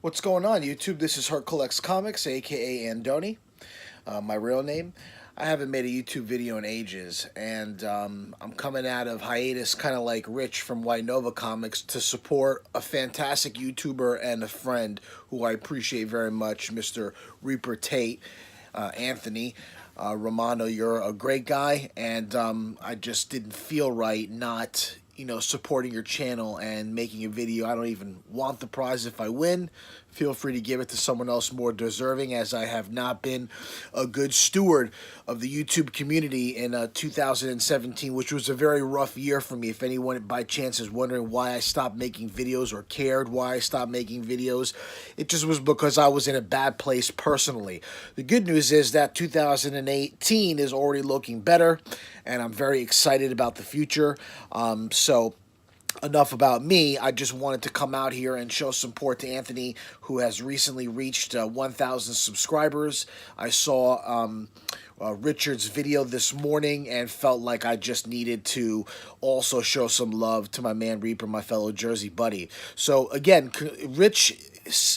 What's going on, YouTube? This is Hurt Collects Comics, aka Andoni, my real name. I haven't made a YouTube video in ages, and I'm coming out of hiatus, kind of like Rich from White Nova Comics, to support a fantastic YouTuber and a friend who I appreciate very much, Mr. Reaper Tate, Anthony. Romano, you're a great guy, and I just didn't feel right not supporting your channel and making a video. I don't even want the prize. If I win, feel free to give it to someone else more deserving, as I have not been a good steward of the YouTube community in 2017, which was a very rough year for me. If anyone by chance is wondering why I stopped making videos or cared why I stopped making videos, it just was because I was in a bad place personally. The good news is that 2018 is already looking better, and I'm very excited about the future. So enough about me. I just wanted to come out here and show support to Anthony, who has recently reached 1,000 subscribers. I saw Richard's video this morning and felt like I just needed to also show some love to my man Reaper, my fellow Jersey buddy. So again, Rich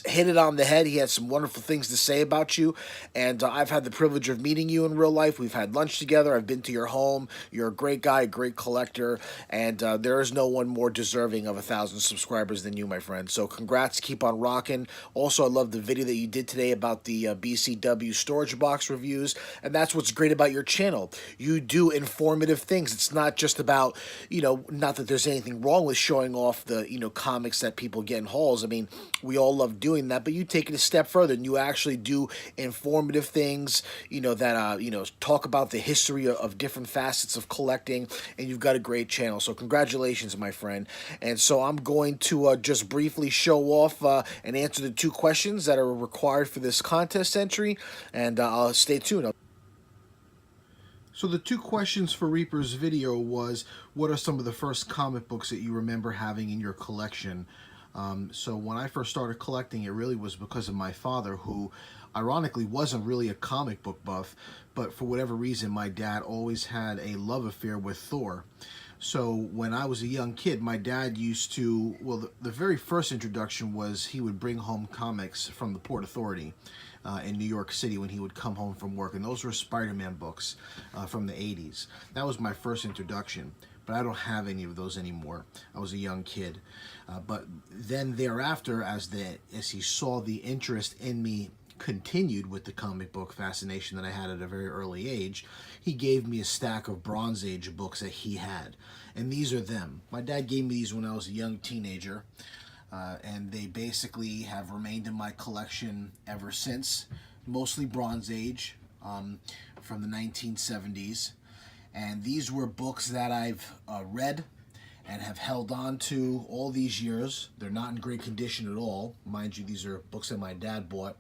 hit it on the head. He had some wonderful things to say about you, and I've had the privilege of meeting you in real life. We've had lunch together. I've been to your home. You're a great guy, a great collector, and there is no one more deserving of 1,000 subscribers than you, my friend. So congrats. Keep on rocking. Also, I love the video that you did today about the BCW storage box reviews, and that's what's great about your channel. You do informative things. It's not just about, not that there's anything wrong with showing off the, comics that people get in hauls. I mean, we all love doing that, but you take it a step further and you actually do informative things, that talk about the history of different facets of collecting, and you've got a great channel. So congratulations, my friend. And so I'm going to just briefly show off and answer the two questions that are required for this contest entry, and I'll stay tuned. So the two questions for Reaper's video was, what are some of the first comic books that you remember having in your collection? So when I first started collecting, it really was because of my father, who ironically wasn't really a comic book buff, but for whatever reason, my dad always had a love affair with Thor. So when I was a young kid, my dad used to, well, the very first introduction was he would bring home comics from the Port Authority in New York City when he would come home from work, and those were Spider-Man books from the 80s. That was my first introduction, but I don't have any of those anymore. I was a young kid. But then thereafter, as he saw the interest in me continued with the comic book fascination that I had at a very early age, he gave me a stack of Bronze Age books that he had. And these are them. My dad gave me these when I was a young teenager, and they basically have remained in my collection ever since, mostly Bronze Age, from the 1970s. And these were books that I've read and have held on to all these years. They're not in great condition at all. Mind you, these are books that my dad bought.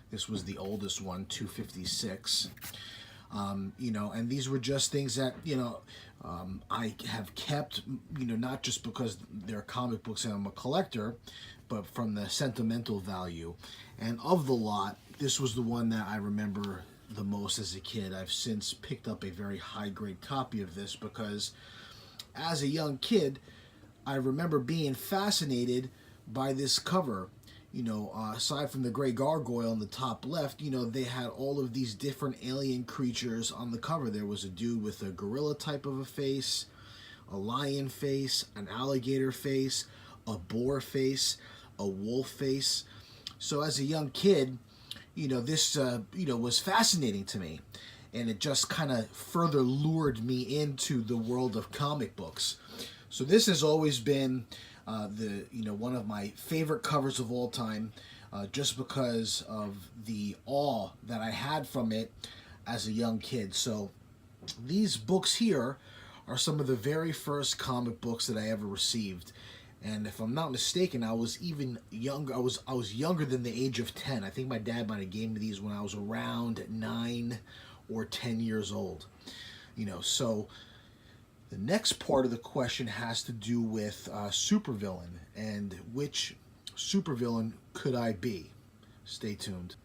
This was the oldest one, 256. And these were just things that, I have kept, not just because they're comic books and I'm a collector, but from the sentimental value. And of the lot, this was the one that I remember the most as a kid. I've since picked up a very high-grade copy of this because as a young kid, I remember being fascinated by this cover. Aside from the gray gargoyle on the top left, they had all of these different alien creatures on the cover. There was a dude with a gorilla type of a face, a lion face, an alligator face, a boar face, a wolf face. So as a young kid, this, was fascinating to me. And it just kind of further lured me into the world of comic books. So this has always been one of my favorite covers of all time, just because of the awe that I had from it as a young kid. So these books here are some of the very first comic books that I ever received. And if I'm not mistaken, I was even younger. I was younger than the age of 10. I think my dad might have gave me these when I was around 9 or 10 years old. So the next part of the question has to do with supervillain, and which supervillain could I be? Stay tuned.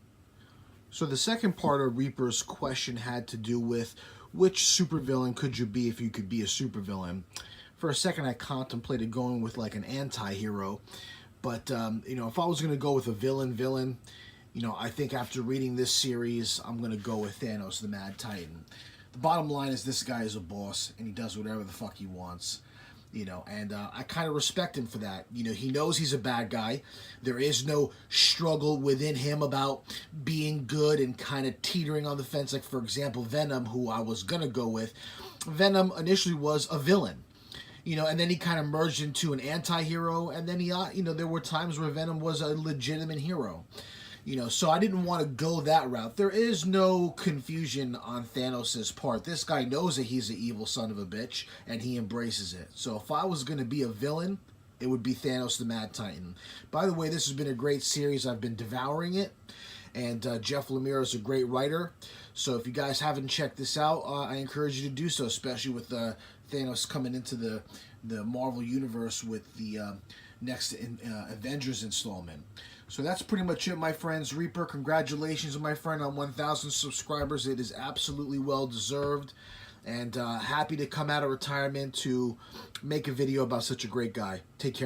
So the second part of Reaper's question had to do with which supervillain could you be if you could be a supervillain. For a second I contemplated going with like an anti-hero, But you know, if I was gonna go with a villain, you know, I think after reading this series, I'm gonna go with Thanos, the Mad Titan. The bottom line is this guy is a boss, and he does whatever the fuck he wants. You know, and I kind of respect him for that. You know, he knows he's a bad guy. There is no struggle within him about being good and kind of teetering on the fence. Like, for example, Venom, who I was going to go with. Venom initially was a villain, you know, and then he kind of merged into an anti-hero, and then he, you know, there were times where Venom was a legitimate hero. You know, so I didn't want to go that route. There is no confusion on Thanos' part. This guy knows that he's an evil son of a bitch, and he embraces it. So if I was going to be a villain, it would be Thanos the Mad Titan. By the way, this has been a great series. I've been devouring it, and Jeff Lemire is a great writer. So if you guys haven't checked this out, I encourage you to do so, especially with Thanos coming into the Marvel Universe with the next Avengers installment. So that's pretty much it, my friends. Reaper, congratulations, my friend, on 1,000 subscribers. It is absolutely well deserved. And happy to come out of retirement to make a video about such a great guy. Take care.